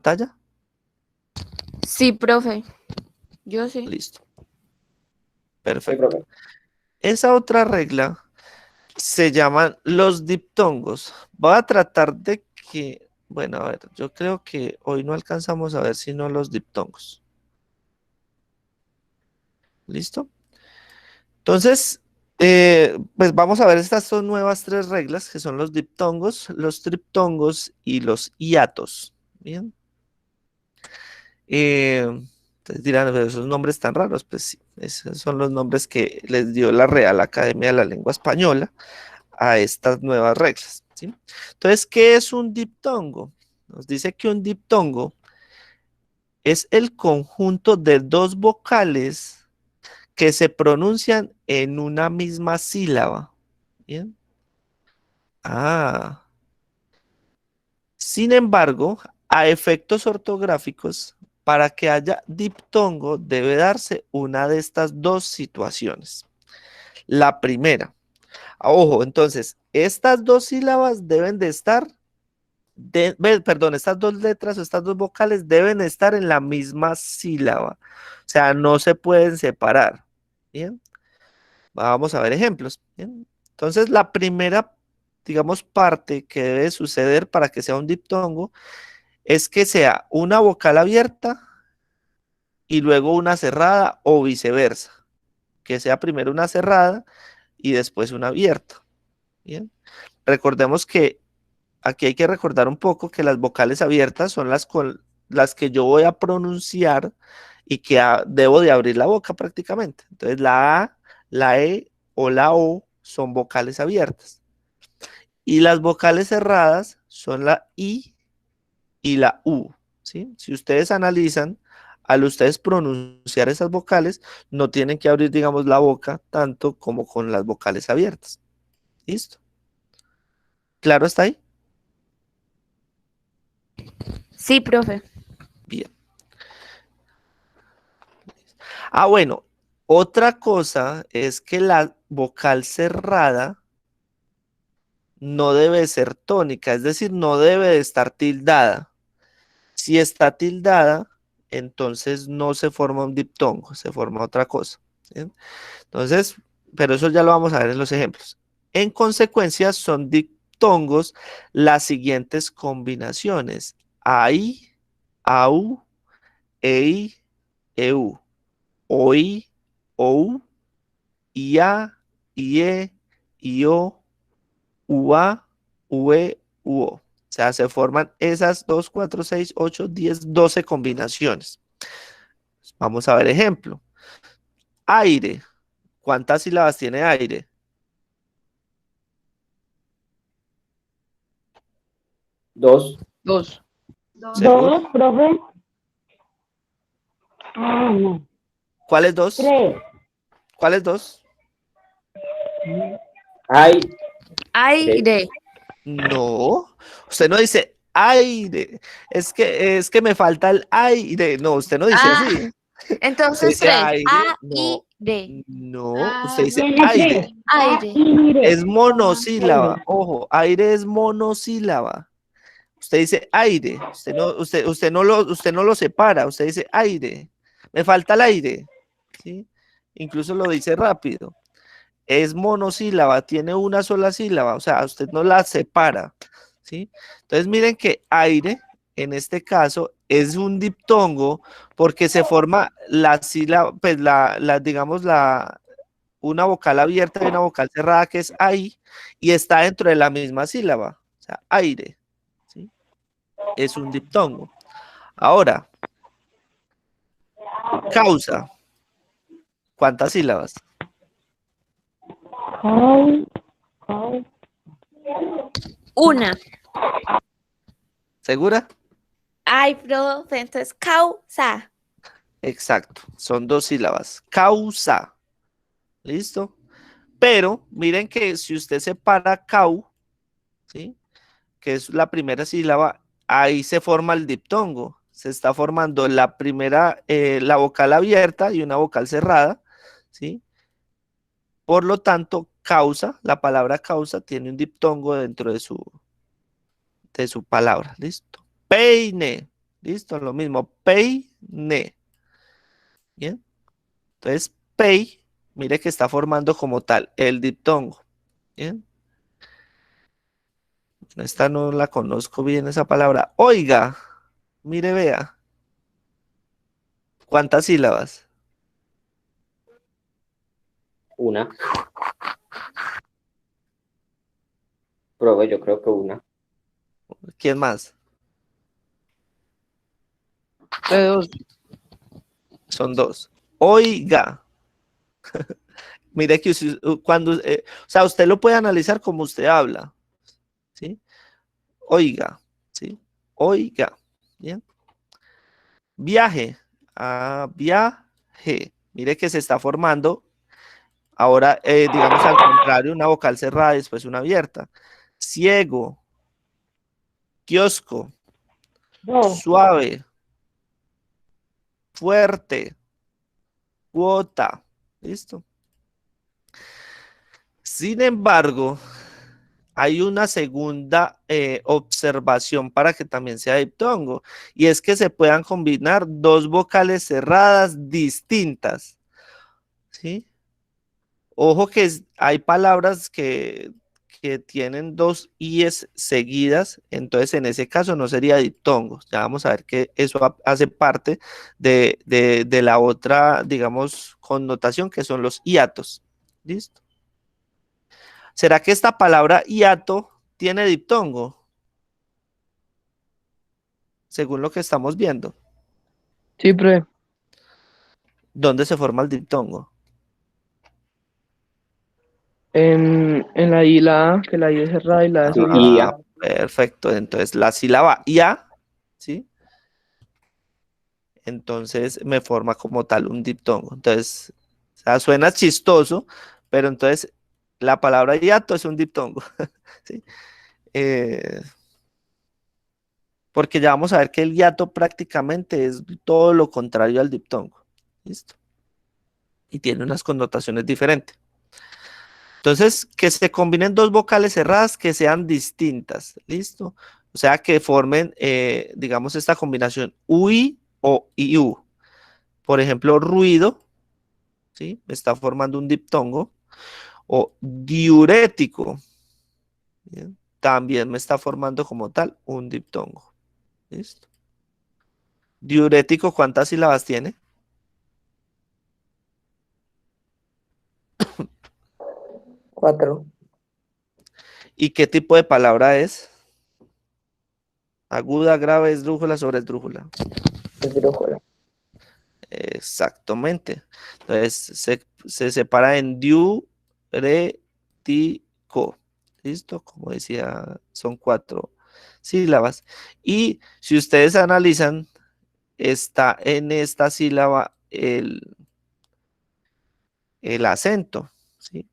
pantalla? Sí, profe. Yo sí. Listo. Sí, Perfecto. profe. Esa otra regla se llaman los diptongos. Voy a tratar de que, bueno, a ver, yo creo que hoy no alcanzamos a ver sino los diptongos. ¿Listo? Entonces, pues vamos a ver estas son nuevas tres reglas que son los diptongos, los triptongos y los hiatos. Bien. Entonces dirán, "Pero esos nombres tan raros, pues sí, esos son los nombres que les dio la Real Academia de la Lengua Española a estas nuevas reglas. ¿Sí? Entonces, ¿qué es un diptongo? Nos dice que un diptongo es el conjunto de dos vocales que se pronuncian en una misma sílaba. ¿Bien? Ah. Sin embargo, a efectos ortográficos, para que haya diptongo debe darse una de estas dos situaciones. La primera, ojo, entonces, estas dos sílabas deben de estar, perdón, estas dos letras o estas dos vocales deben estar en la misma sílaba. O sea, no se pueden separar. Bien, vamos a ver ejemplos. Bien, entonces, la primera, digamos, parte que debe suceder para que sea un diptongo es que sea una vocal abierta y luego una cerrada o viceversa, que sea primero una cerrada y después una abierta. Bien, recordemos que aquí hay que recordar un poco que las vocales abiertas son las con las que yo voy a pronunciar y que debo de abrir la boca prácticamente. Entonces la A, la E o la O son vocales abiertas. Y las vocales cerradas son la I y la U. ¿Sí? Si ustedes analizan, al ustedes pronunciar esas vocales, no tienen que abrir, digamos, la boca tanto como con las vocales abiertas. ¿Listo? ¿Claro está ahí? Sí, profe. Bien. Ah, bueno, otra cosa es que la vocal cerrada no debe ser tónica, es decir, no debe de estar tildada. Si está tildada, entonces no se forma un diptongo, se forma otra cosa. ¿Sí? Entonces, pero eso ya lo vamos a ver en los ejemplos. En consecuencia, son diptongos las siguientes combinaciones: AI, AU, EI, EU, OI, OU, IA, IE, IO, UA, UE, UO. O sea, se forman esas 2, 4, 6, 8, 10, 12 combinaciones. Vamos a ver ejemplo. Aire. ¿Cuántas sílabas tiene aire? Dos. Dos. ¿Seguro? Dos, profe. Ah, no. ¿Cuáles dos? Tres. ¿Cuáles dos? Hay. Aire. No, usted no dice aire, es que me falta el aire. No, usted no dice Ah, así. Usted entonces dice tres. aire, no, A-I-D. no, usted dice Tiene tres. aire. Aire. Aire. Es monosílaba, Aire. ojo, aire es monosílaba. Usted dice aire, usted no lo separa, usted dice aire. Me falta el aire, ¿sí? Incluso lo dice rápido. Es monosílaba, tiene una sola sílaba, o sea, usted no la separa, ¿sí? Entonces miren que aire, en este caso, es un diptongo porque se forma la sílaba, pues digamos, una vocal abierta y una vocal cerrada que es ahí, y está dentro de la misma sílaba, o sea, aire, ¿sí? Es un diptongo. Ahora, causa, ¿cuántas sílabas? Cau- cau- Una. ¿Segura? Ay, profe, entonces causa. Exacto, son dos sílabas. Causa, ¿listo? Pero miren que si usted separa cau, ¿sí? Que es la primera sílaba, ahí se forma el diptongo. Se está formando la primera, la vocal abierta y una vocal cerrada, ¿sí? Por lo tanto, causa, la palabra causa tiene un diptongo dentro de su palabra, ¿listo? Peine. Listo, lo mismo. Peine. Bien. Entonces, pei, mire que está formando como tal el diptongo. Bien. Esta no la conozco bien, esa palabra. Oiga, mire, vea. ¿Cuántas sílabas? Una. Profe, yo creo que una. ¿Quién más? Dos. Son dos. Oiga. Mire que cuando, o sea, usted lo puede analizar como usted habla, ¿sí? Oiga, ¿sí? Oiga, ¿bien? Viaje, viaje. Mire que se está formando, ahora, digamos al contrario, una vocal cerrada y después una abierta. Ciego, kiosco, dos, suave, fuerte, cuota, ¿listo? Sin embargo, hay una segunda observación para que también sea diptongo, y es que se puedan combinar dos vocales cerradas distintas, ¿sí? Ojo que hay palabras que tienen dos ies seguidas, entonces en ese caso no sería diptongo. Ya vamos a ver que eso hace parte de la otra, digamos, connotación que son los hiatos. ¿Listo? ¿Será que esta palabra hiato tiene diptongo? Según lo que estamos viendo. Sí, profe. ¿Dónde se forma el diptongo? En la I y la A, que la I es cerrada y la A es Sí, y abierta. ya. Perfecto. Entonces la sílaba ia, ¿sí? Entonces me forma como tal un diptongo. Entonces, o sea, suena chistoso, pero entonces la palabra hiato es un diptongo, ¿sí? Eh, porque ya vamos a ver que el hiato prácticamente es todo lo contrario al diptongo. ¿Listo? Y tiene unas connotaciones diferentes. Entonces, que se combinen dos vocales cerradas que sean distintas. ¿Listo? O sea, que formen, digamos, esta combinación UI o IU. Por ejemplo, ruido, ¿sí? Me está formando un diptongo. O diurético, ¿bien? También me está formando como tal un diptongo. ¿Listo? Diurético, ¿cuántas sílabas tiene? 4. ¿Y qué tipo de palabra es? Aguda, grave, esdrújula, sobresdrújula. Esdrújula. Exactamente. Entonces se separa en diurético. ¿Listo? Como decía, son 4 sílabas. Y si ustedes analizan, está en esta sílaba el acento, ¿sí?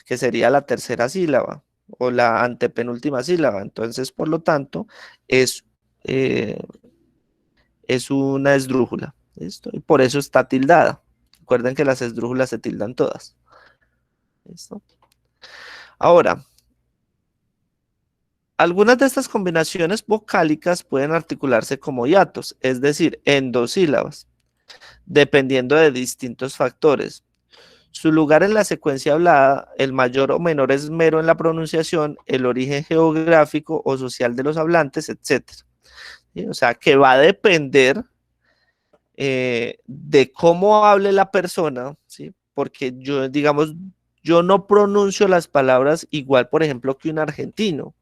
Que sería la tercera sílaba o la antepenúltima sílaba. Entonces, por lo tanto, es, eh, es una esdrújula. ¿Listo? Y por eso está tildada. Recuerden que las esdrújulas se tildan todas. ¿Listo? Ahora, algunas de estas combinaciones vocálicas pueden articularse como hiatos, es decir, en dos sílabas, dependiendo de distintos factores. Su lugar en la secuencia hablada, el mayor o menor esmero en la pronunciación, el origen geográfico o social de los hablantes, etc. ¿Sí? O sea, que va a depender de cómo hable la persona, ¿sí? Porque yo, digamos, yo no pronuncio las palabras igual, por ejemplo, que un argentino,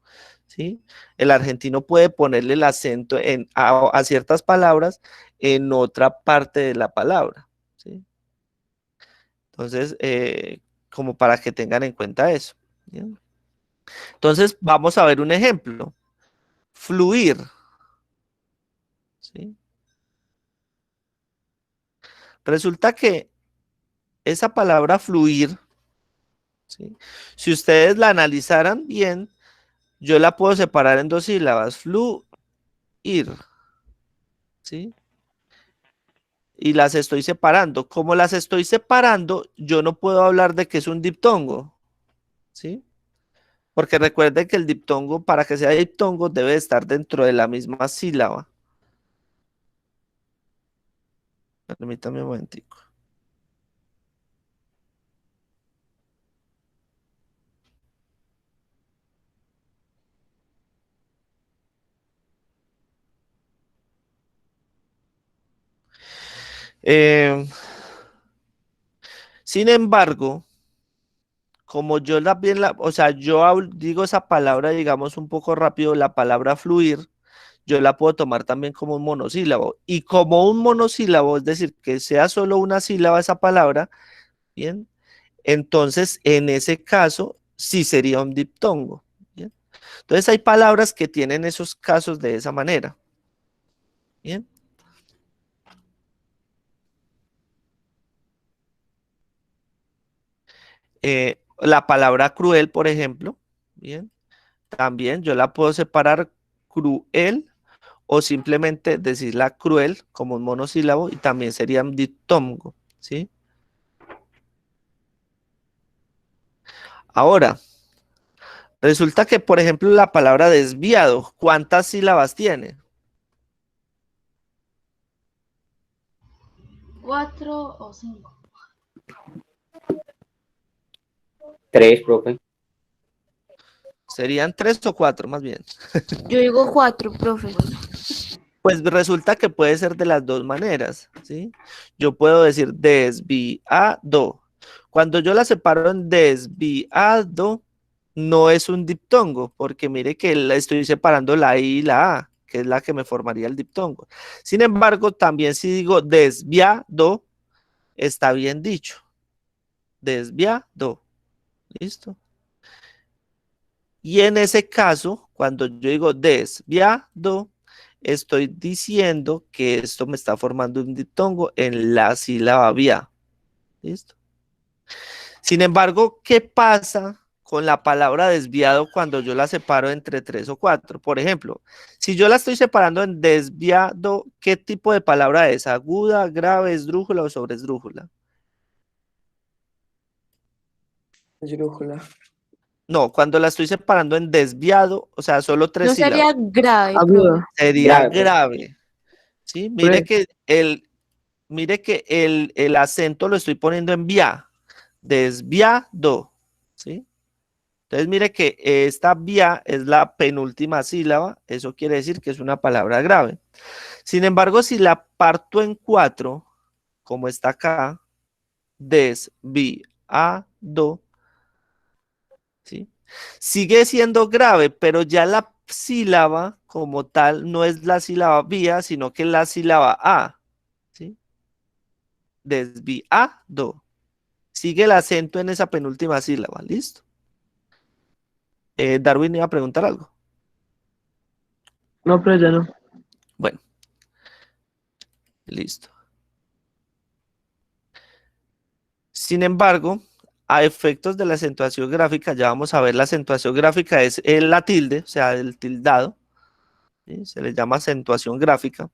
¿sí? El argentino puede ponerle el acento a ciertas palabras en otra parte de la palabra, ¿sí? Entonces, como para que tengan en cuenta eso. ¿Bien? Entonces, vamos a ver un ejemplo. Fluir. ¿Sí? Resulta que esa palabra fluir, ¿sí? Si ustedes la analizaran bien, yo la puedo separar en dos sílabas. Fluir. ¿Sí? Y las estoy separando. Como las estoy separando, yo no puedo hablar de que es un diptongo. ¿Sí? Porque recuerden que el diptongo, para que sea diptongo, debe estar dentro de la misma sílaba. Permítame un momentico. Eh, Sin embargo, como yo o sea, digo esa palabra, digamos un poco rápido, la palabra fluir, yo la puedo tomar también como un monosílabo. Y como un monosílabo, es decir, que sea solo una sílaba esa palabra, ¿bien? Entonces, en ese caso, sí sería un diptongo, ¿bien? Entonces, hay palabras que tienen esos casos de esa manera, ¿bien? La palabra cruel, por ejemplo, ¿bien? También yo la puedo separar cruel o simplemente decirla cruel como un monosílabo y también sería un diptongo, ¿sí? Ahora, resulta que, por ejemplo, la palabra desviado, ¿cuántas sílabas tiene? 4 o 5. 3, profe. Serían 3 o 4, más bien. Yo digo 4, profe. Pues resulta que puede ser de las dos maneras, ¿sí? Yo puedo decir desviado. Cuando yo la separo en desviado, no es un diptongo, porque mire que estoy separando la I y la A, que es la que me formaría el diptongo. Sin embargo, también si digo desviado, está bien dicho. Desviado. ¿Listo? Y en ese caso, cuando yo digo desviado, estoy diciendo que esto me está formando un diptongo en la sílaba via. ¿Listo? Sin embargo, ¿qué pasa con la palabra desviado cuando yo la separo entre 3 o 4? Por ejemplo, si yo la estoy separando en desviado, ¿qué tipo de palabra es? ¿Aguda, grave, esdrújula o sobresdrújula? Esdrújula. No, cuando la estoy separando en desviado, o sea, solo 3 sílabas, No sería grave, profe. Aguda. sería Grave, profe. grave. ¿Sí? Bre- Mire que el acento lo estoy poniendo en via, desviado, ¿sí? Entonces mire que esta via es la penúltima sílaba, eso quiere decir que es una palabra grave. Sin embargo, si la parto en 4, como está acá, desviado, ¿sí? Sigue siendo grave, pero ya la sílaba como tal no es la sílaba vía, sino que es la sílaba a, ¿sí? Desviado. Sigue el acento en esa penúltima sílaba, ¿listo? Darwin iba a preguntar algo. No, pero ya no. Bueno, listo. Sin embargo, a efectos de la acentuación gráfica, ya vamos a ver, la acentuación gráfica es la tilde, o sea, el tildado, ¿sí? Se le llama acentuación gráfica.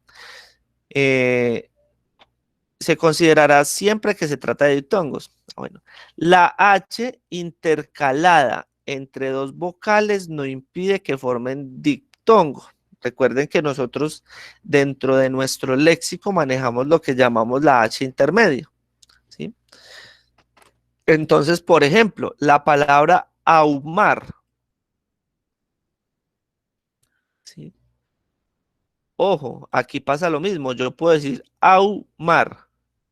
Eh, Se considerará siempre que se trata de diptongos. Bueno, la H intercalada entre dos vocales no impide que formen diptongo. Recuerden que nosotros dentro de nuestro léxico manejamos lo que llamamos la H intermedia, ¿sí? Entonces, por ejemplo, la palabra ahumar, ¿sí? Ojo, aquí pasa lo mismo. Yo puedo decir ahumar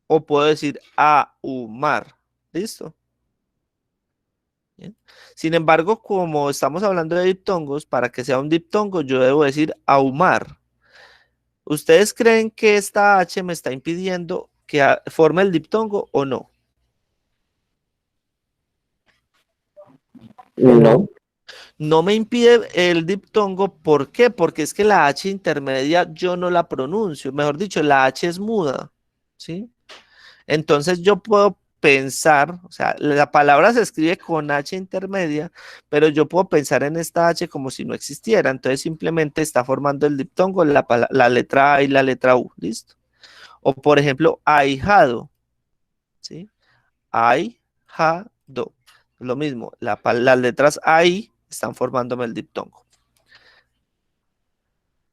o puedo decir ahumar. ¿Listo? Bien. Sin embargo, como estamos hablando de diptongos, para que sea un diptongo, yo debo decir ahumar. ¿Ustedes creen que esta H me está impidiendo que forme el diptongo o no? No. No me impide el diptongo, ¿por qué? Porque es que la H intermedia yo no la pronuncio, mejor dicho, la H es muda, ¿sí? Entonces yo puedo pensar, o sea, la palabra se escribe con H intermedia, pero yo puedo pensar en esta H como si no existiera, entonces simplemente está formando el diptongo la letra A y la letra U, ¿listo? O por ejemplo, ahijado, ¿sí? Ahijado, lo mismo, las letras ahí están formándome el diptongo.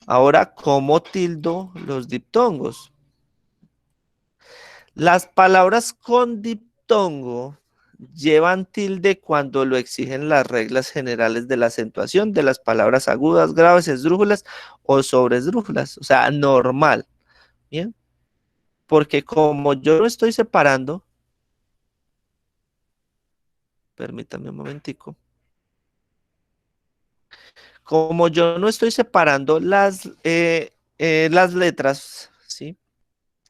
Ahora, ¿cómo tildo los diptongos? Las palabras con diptongo llevan tilde cuando lo exigen las reglas generales de la acentuación de las palabras agudas, graves, esdrújulas o sobresdrújulas. O sea, normal. ¿Bien? Porque como yo no estoy separando, permítame un momentico. Como yo no estoy separando las letras, ¿sí?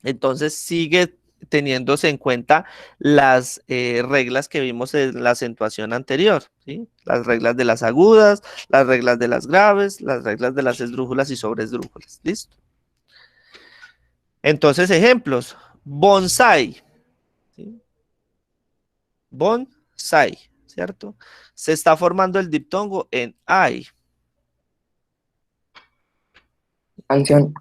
Entonces sigue teniéndose en cuenta las reglas que vimos en la acentuación anterior, ¿sí? Las reglas de las agudas, las reglas de las graves, las reglas de las esdrújulas y sobresdrújulas. ¿Listo? Entonces, ejemplos. Bonsai. ¿Sí? Bonsai, ¿cierto? Se está formando el diptongo en ay. Canción.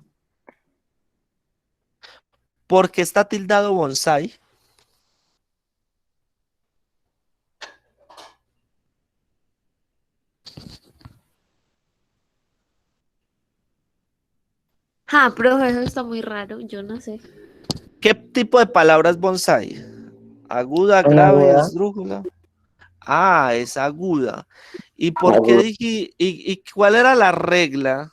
¿Por qué está tildado bonsai? Ah, profe, eso está muy raro, yo no sé. ¿Qué tipo de palabra es bonsai? Aguda, Una grave, aguda. esdrújula. Ah, es aguda. ¿Y por qué Aguda. dije, y cuál era la regla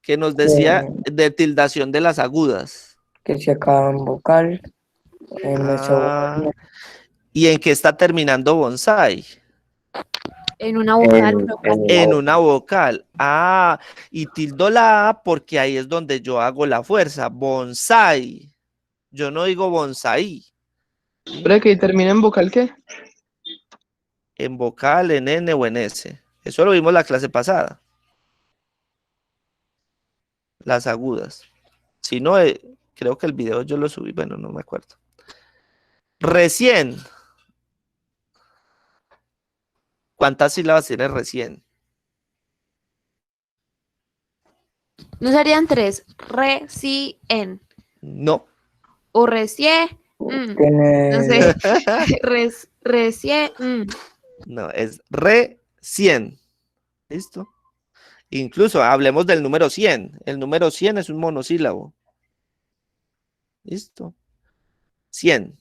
que nos decía Que, de tildación de las agudas? que se acaba en vocal. En nuestro. Ah, ¿y en qué está terminando bonsai? En una vocal, profe. En una vocal. Ah, y tildo la A porque ahí es donde yo hago la fuerza. Bonsai. Yo no digo bonsai. ¿Sí? ¿Pero que termina en vocal qué? En vocal, en N o en S. Eso lo vimos la clase pasada. Las agudas. Si no, creo que el video yo lo subí, bueno, no me acuerdo. Recién. ¿Cuántas sílabas tiene recién? No serían tres. Recién. No. O recién. No Tiene. sé. Recién. No, es recién. ¿Listo? Incluso hablemos del número 100. El número 100 es un monosílabo. ¿Listo? 100.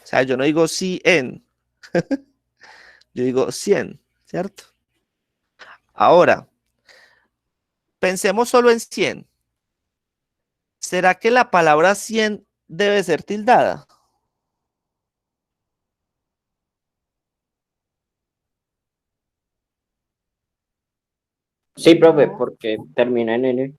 O sea, yo no digo 100. Yo digo 100, ¿cierto? Ahora, pensemos solo en 100. ¿Será que la palabra 100 debe ser tildada? Sí, profe, porque termina en N.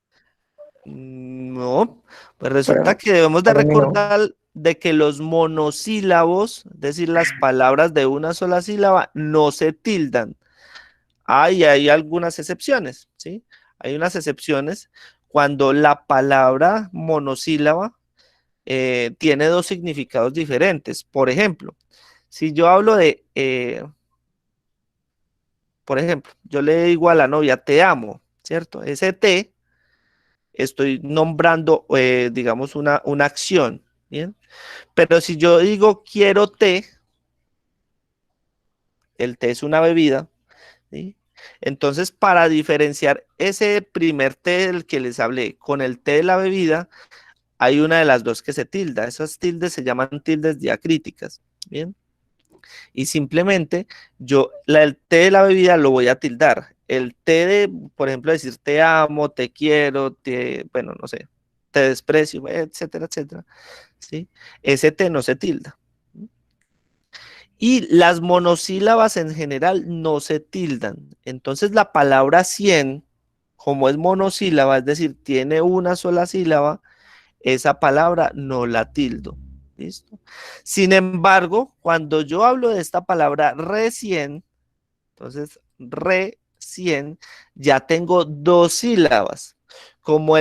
No, pues resulta Pero que debemos de para mí no. recordar de que los monosílabos, es decir, las palabras de una sola sílaba, no se tildan. Hay algunas excepciones, ¿sí? Hay unas excepciones cuando la palabra monosílaba tiene dos significados diferentes. Por ejemplo, si yo hablo por ejemplo, yo le digo a la novia, te amo, ¿cierto? Ese te, estoy nombrando, digamos, una acción, ¿bien? Pero si yo digo quiero té, el té es una bebida, ¿sí? Entonces, para diferenciar ese primer té del que les hablé con el té de la bebida, hay una de las dos que se tilda. Esas tildes se llaman tildes diacríticas, ¿bien? Y simplemente el té de la bebida lo voy a tildar. El té de, por ejemplo, decir te amo, te quiero, bueno, no sé, te desprecio, etcétera, etcétera, ¿sí? Ese té no se tilda. Y las monosílabas en general no se tildan. Entonces la palabra 100, como es monosílaba, es decir, tiene una sola sílaba, esa palabra no la tildo. ¿Listo? Sin embargo, cuando yo hablo de esta palabra recién, entonces recién, ya tengo dos sílabas. Como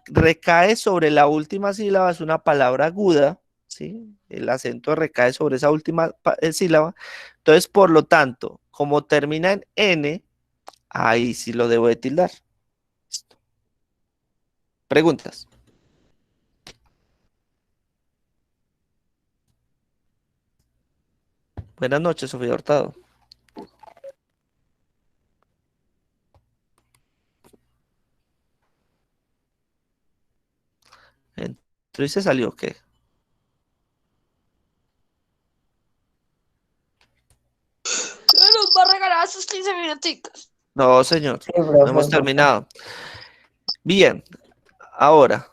recae sobre la última sílaba, es una palabra aguda, ¿sí? El acento recae sobre esa última sílaba. Entonces, por lo tanto, como termina en N, ahí sí lo debo de tildar. ¿Listo? Preguntas. Buenas noches, Sofía Hurtado. Entró y se salió, ¿qué? 15 minuticos. No, señor, Sí, no hemos profe. terminado. Bien, ahora,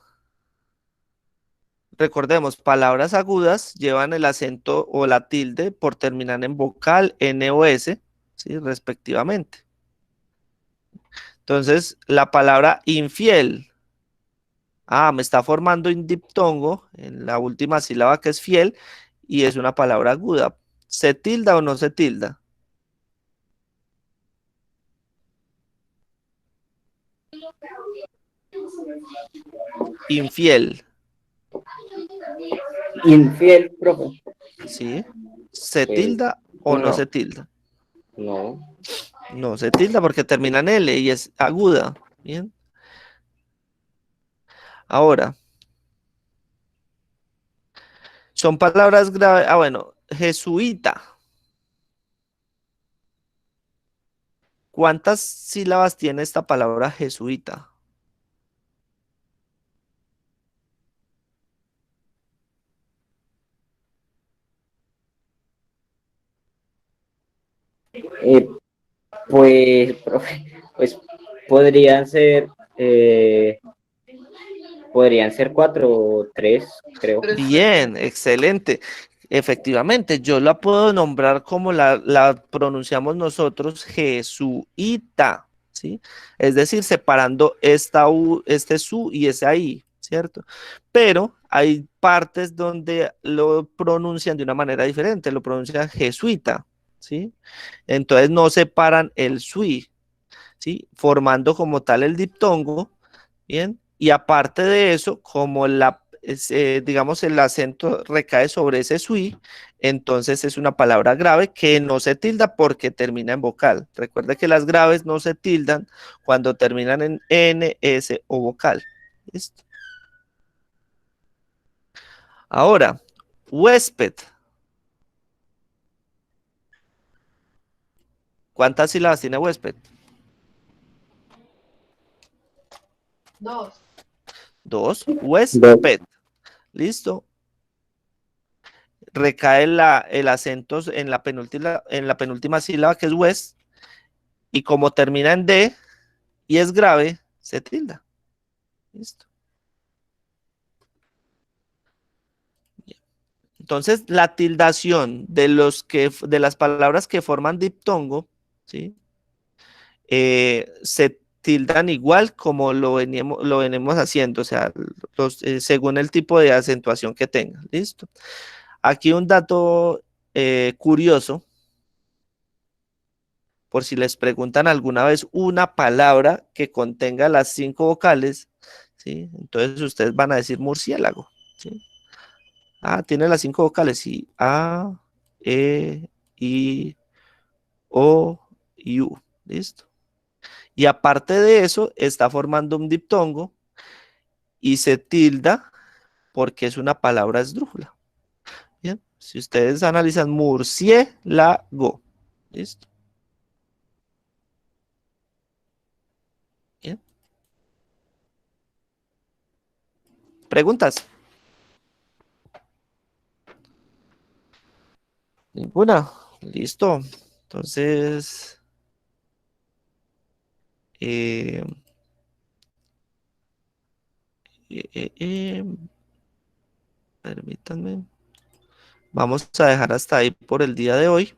recordemos, palabras agudas llevan el acento o la tilde por terminar en vocal, N o S, ¿sí? Respectivamente. Entonces, la palabra infiel. Ah, me está formando un diptongo en la última sílaba que es fiel y es una palabra aguda. ¿Se tilda o no se tilda? Infiel, Infiel, profe. ¿sí? ¿Se Eh, tilda o no no, se tilda? no. No se tilda porque termina en L y es aguda. Bien. Ahora, son palabras graves. Ah, bueno, jesuita. ¿Cuántas sílabas tiene esta palabra jesuita? Eh, pues, profe, pues podrían ser, eh, podrían ser cuatro o tres, creo. Bien, excelente. Efectivamente, yo la puedo nombrar como la pronunciamos nosotros, jesuita, ¿sí? Es decir, separando esta U, este su y esa I, ¿cierto? Pero hay partes donde lo pronuncian de una manera diferente, lo pronuncian jesuita, ¿sí? Entonces no separan el sui, ¿sí? Formando como tal el diptongo, ¿bien? Y aparte de eso, como digamos, el acento recae sobre ese sui, entonces es una palabra grave que no se tilda porque termina en vocal. Recuerde que las graves no se tildan cuando terminan en N, S o vocal. ¿Listo? Ahora, huésped. ¿Cuántas sílabas tiene huésped? Dos. Dos. Huésped. ¿Listo? Recae el acento en la penúltima sílaba que es west, y como termina en D y es grave, se tilda. ¿Listo? Entonces, la tildación de las palabras que forman diptongo, ¿sí? Se tildan igual como lo venimos haciendo, o sea, según el tipo de acentuación que tengan. ¿Listo? Aquí un dato curioso, por si les preguntan alguna vez una palabra que contenga las 5 vocales, ¿sí? Entonces ustedes van a decir murciélago, ¿sí? Ah, tiene las 5 vocales, sí. A, E, I, O y U. ¿Listo? Y aparte de eso, está formando un diptongo y se tilda porque es una palabra esdrújula. Bien, si ustedes analizan murciélago, ¿listo? Bien. ¿Preguntas? Ninguna. Listo. Entonces, eh, eh, eh, eh, permítanme. Vamos a dejar hasta ahí por el día de hoy.